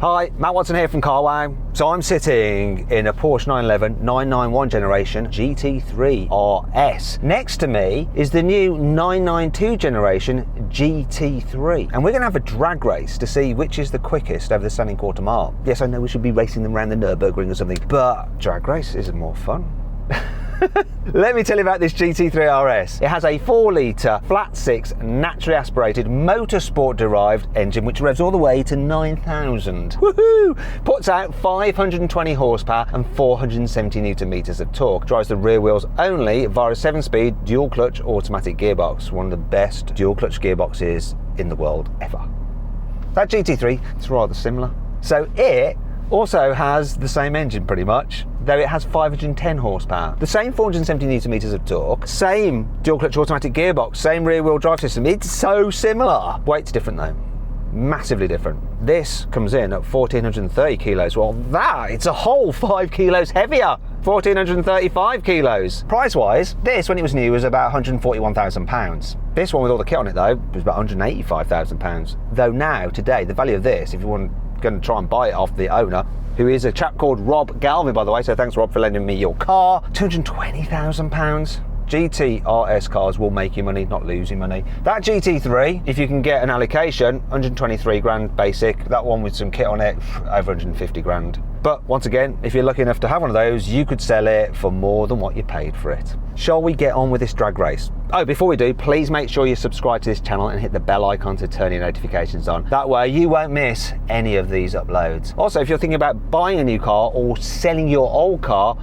Hi, Matt Watson here from Carwow. So I'm sitting in a Porsche 911 991 generation GT3 RS. Next to me is the new 992 generation GT3. And we're going to have a drag race to see which is the quickest over the standing quarter mile. Yes, I know we should be racing them around the Nürburgring or something, but drag race is more fun. Let me tell you about this GT3 RS. It has a 4-litre flat 6 naturally aspirated motorsport derived engine which revs all the way to 9,000. Woohoo! Puts out 520 horsepower and 470 newton meters of torque. Drives the rear wheels only via a 7-speed dual clutch automatic gearbox. One of the best dual clutch gearboxes in the world ever. That GT3 is rather similar. So it also has the same engine pretty much, though it has 510 horsepower. The same 470 newton meters of torque, same dual clutch automatic gearbox, same rear wheel drive system. It's so similar. Weight's different though, massively different. This comes in at 1,430 kilos. Well, it's a whole 5 kilos heavier. 1,435 kilos. Price-wise, this when it was new was about £141,000. This one with all the kit on it though was about £185,000. Though now, today, the value of this, if you want going to try and buy it off the owner, who is a chap called Rob Galvin, by the way, so thanks Rob for lending me your car, £220,000. GT RS cars will make you money, not lose you money. That GT3, if you can get an allocation, 123 grand basic. That one with some kit on it, over 150 grand. But once again, if you're lucky enough to have one of those, you could sell it for more than what you paid for it. Shall we get on with this drag race? Oh, before we do, please make sure you subscribe to this channel and hit the bell icon to turn your notifications on. That way you won't miss any of these uploads. Also, if you're thinking about buying a new car or selling your old car,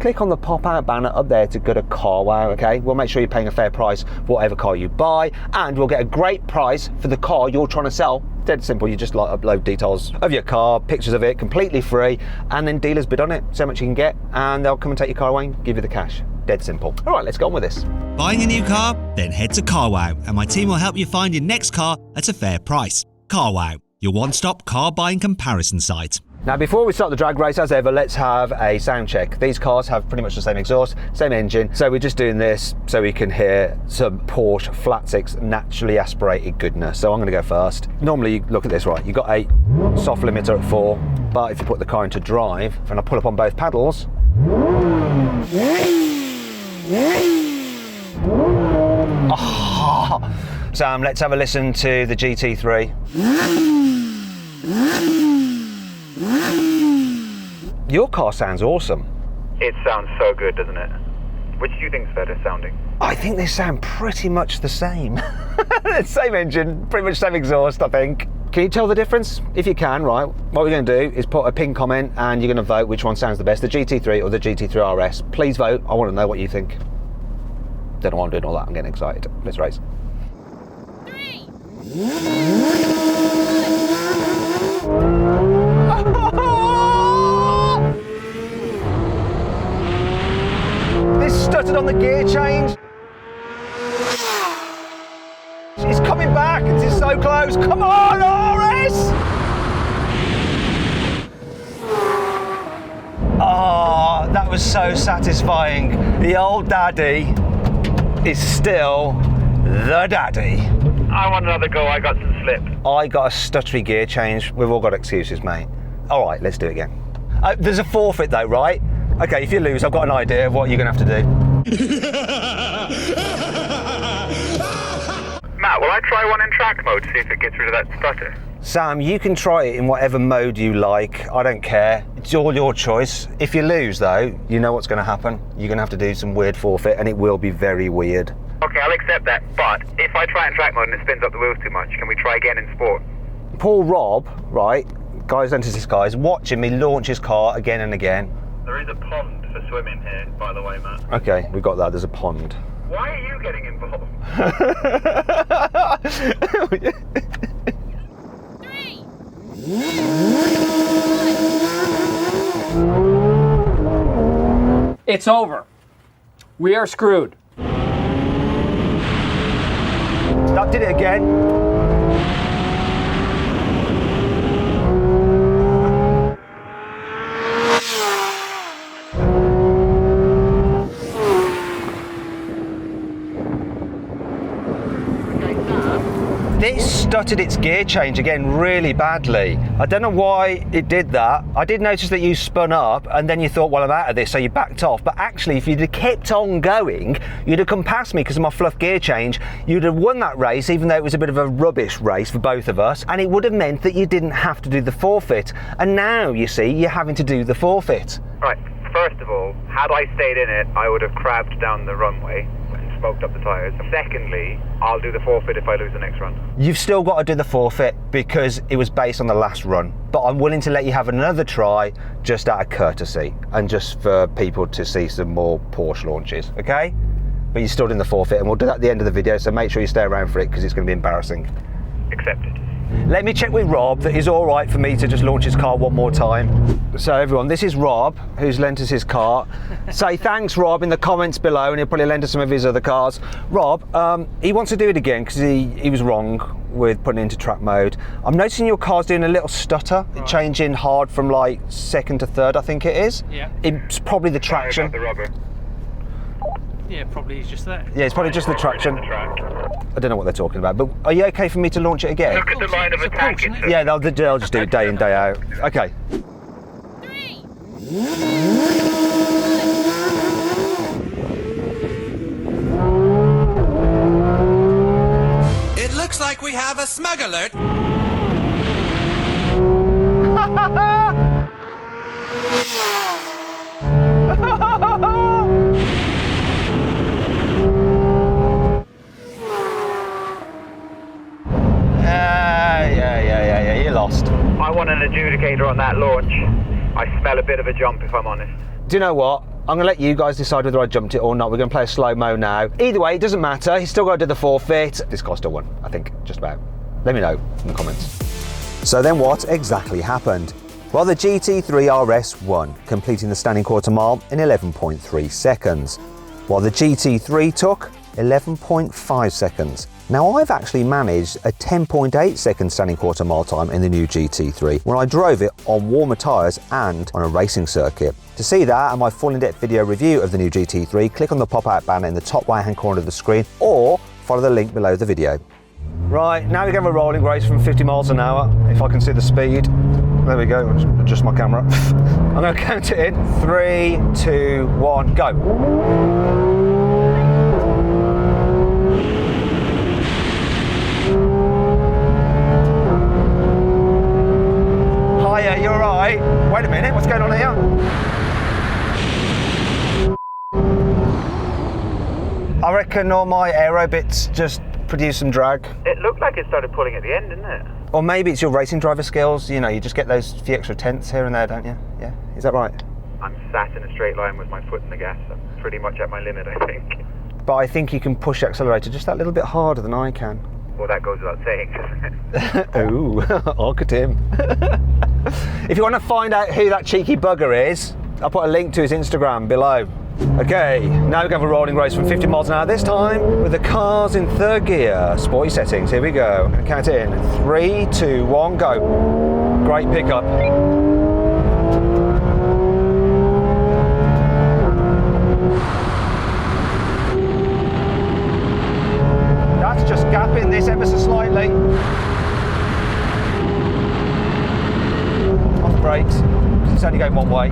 click on the pop-out banner up there to go to Carwow, okay? We'll make sure you're paying a fair price for whatever car you buy, and we'll get a great price for the car you're trying to sell. Dead simple, you just upload details of your car, pictures of it, completely free, and then dealers bid on it, so much you can get, and they'll come and take your car away and give you the cash. Dead simple. All right, let's go on with this. Buying a new car? Then head to Carwow, and my team will help you find your next car at a fair price. Carwow, your one-stop car buying comparison site. Now, before we start the drag race, as ever, let's have a sound check. These cars have pretty much the same exhaust, same engine, so we're just doing this so we can hear some Porsche flat 6 naturally aspirated goodness. So I'm going to go first. Normally, you look at this, right? You've got a soft limiter at 4, but if you put the car into drive, and I pull up on both pedals, oh. Sam, let's have a listen to the GT3. Your car sounds awesome. It sounds so good, doesn't it? Which do you think's better sounding? I think they sound pretty much the same. Same engine, pretty much same exhaust, I think. Can you tell the difference? If you can, right, what we're going to do is put a pin comment and you're going to vote which one sounds the best, the GT3 or the GT3 RS. Please vote. I want to know what you think. Don't know why I'm doing all that. I'm getting excited. Let's race. 3. This stuttered on the gear change. It's coming back. It's so close. Come on, RS! Oh, that was so satisfying. The old daddy is still the daddy. I want another go, I got some slip. I got a stuttery gear change. We've all got excuses, mate. All right, let's do it again. There's a forfeit though, right? Okay, if you lose, I've got an idea of what you're gonna have to do. Matt, will I try one in track mode to see if it gets rid of that stutter? Sam, you can try it in whatever mode you like. I don't care. It's all your choice. If you lose though, you know what's gonna happen. You're gonna have to do some weird forfeit and it will be very weird. Okay, I'll accept that, but if I try in track mode and it spins up the wheels too much, can we try again in sport? Poor Rob, right, guys, this guy's watching me launch his car again and again. There is a pond for swimming here, by the way, Matt. Okay, we got that, there's a pond. Why are you getting involved? 3. It's over. We are screwed. That did it again. This stuttered its gear change again really badly. I don't know why it did that. I did notice that you spun up and then you thought, well, I'm out of this, so you backed off. But actually, if you'd have kept on going, you'd have come past me because of my fluff gear change. You'd have won that race, even though it was a bit of a rubbish race for both of us. And it would have meant that you didn't have to do the forfeit. And now, you see, you're having to do the forfeit. Right, first of all, had I stayed in it, I would have crabbed down the runway and smoked up the tyres. Secondly, I'll do the forfeit if I lose the next run. You've still got to do the forfeit because it was based on the last run. But I'm willing to let you have another try just out of courtesy and just for people to see some more Porsche launches, okay? But you're still doing the forfeit, and we'll do that at the end of the video, so make sure you stay around for it because it's going to be embarrassing. Accepted. Let me check with Rob that he's all right for me to just launch his car one more time. So everyone, this is Rob, who's lent us his car. Say thanks, Rob, in the comments below, and he'll probably lend us some of his other cars. Rob, he wants to do it again because he was wrong with putting it into track mode. I'm noticing your car's doing a little stutter, changing hard from like second to third, I think it is. Yeah. It's probably the traction. Sorry about the rubber. Yeah, probably he's just there. Yeah, it's probably just the traction. I don't know what they're talking about, but are you okay for me to launch it again? Look at the line of It's a attack. Porsche, isn't it? Yeah, they'll just do it day in, day out. Okay. 3. It looks like we have a smug alert. Yeah, you're lost. I want an adjudicator on that launch. I smell a bit of a jump, if I'm honest. Do you know what? I'm going to let you guys decide whether I jumped it or not. We're going to play a slow-mo now. Either way, it doesn't matter. He's still got to do the forfeit. This car still won, I think, just about. Let me know in the comments. So then what exactly happened? Well, the GT3 RS won, completing the standing quarter mile in 11.3 seconds, while the GT3 took 11.5 seconds. Now, I've actually managed a 10.8 second standing quarter mile time in the new GT3 when I drove it on warmer tyres and on a racing circuit. To see that and my full in-depth video review of the new GT3, click on the pop-out banner in the top right-hand corner of the screen or follow the link below the video. Right, now we're going to a rolling race from 50 miles an hour, if I can see the speed. There we go, I'll just adjust my camera. I'm going to count it in. 3, 2, 1, go. Hiya, you alright? Wait a minute, what's going on here? I reckon all my aero bits just produce some drag. It looked like it started pulling at the end, didn't it? Or maybe it's your racing driver skills. You know, you just get those few extra tenths here and there, don't you? Yeah, is that right? I'm sat in a straight line with my foot in the gas. I'm pretty much at my limit, I think. But I think you can push the accelerator just that little bit harder than I can. Well, that goes without saying, doesn't it? Ooh, look at him. If you want to find out who that cheeky bugger is, I'll put a link to his Instagram below. Okay, now we're going for a rolling race from 50 miles an hour, this time with the cars in third gear. Sporty settings, here we go. Count it in. 3, 2, 1, go. Great pickup. That's just gapping this ever so slightly. On the brakes, because it's only going one way.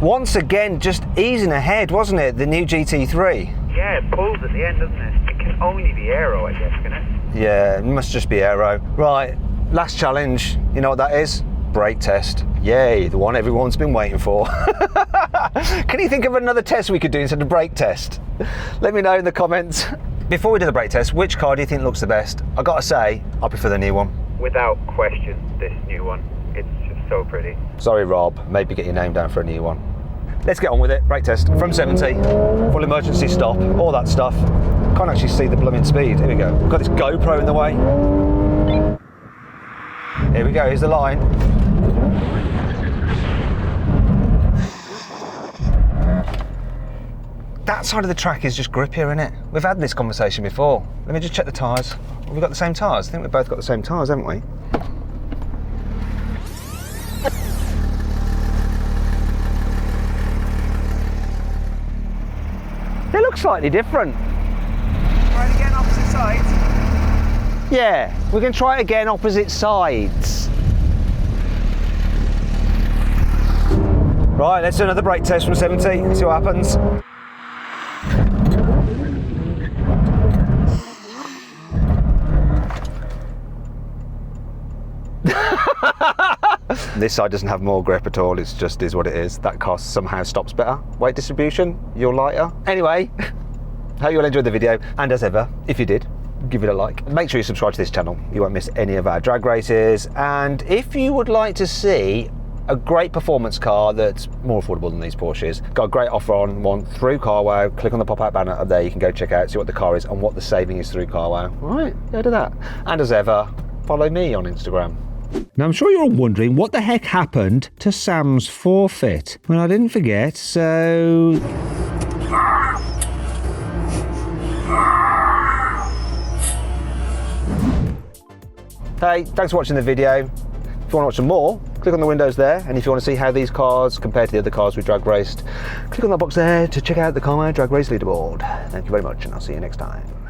Once again, just easing ahead, wasn't it, the new GT3? Yeah, it pulls at the end, doesn't it? It can only be aero, I guess, can it? Yeah, it must just be aero. Right, last challenge, you know what that is? Brake test. Yay, the one everyone's been waiting for. Can you think of another test we could do instead of brake test? Let me know in the comments. Before we do the brake test, which car do you think looks the best? I gotta say, I prefer the new one. Without question, this new one. It's just so pretty. Sorry, Rob, maybe get your name down for a new one. Let's get on with it. Brake test from 70, full emergency stop, all that stuff. Can't actually see the blooming speed. Here we go. We've got this GoPro in the way. Here we go, here's the line. That side of the track is just grippier, isn't it? We've had this conversation before. Let me just check the tyres. Have we got the same tyres? I think we've both got the same tyres, haven't we? They look slightly different. Right again, opposite sides? Yeah, we're going to try it again opposite sides. Right, let's do another brake test from 70, see what happens. This side doesn't have more grip at all, it's just is what it is. That car somehow stops better. Weight distribution, you're lighter. Anyway, hope you all enjoyed the video, and as ever, if you did, give it a like. Make sure you subscribe to this channel, you won't miss any of our drag races, and if you would like to see a great performance car that's more affordable than these Porsches, got a great offer on one through Carwow, click on the pop-out banner up there, you can go check out, see what the car is and what the saving is through Carwow. Alright, go to that. And as ever, follow me on Instagram. Now I'm sure you're all wondering what the heck happened to Sam's forfeit. Well, I didn't forget, so... Hey, thanks for watching the video. If you want to watch some more, click on the windows there, and if you want to see how these cars compare to the other cars we drag raced, click on that box there to check out the Carwow Drag Race leaderboard. Thank you very much, and I'll see you next time.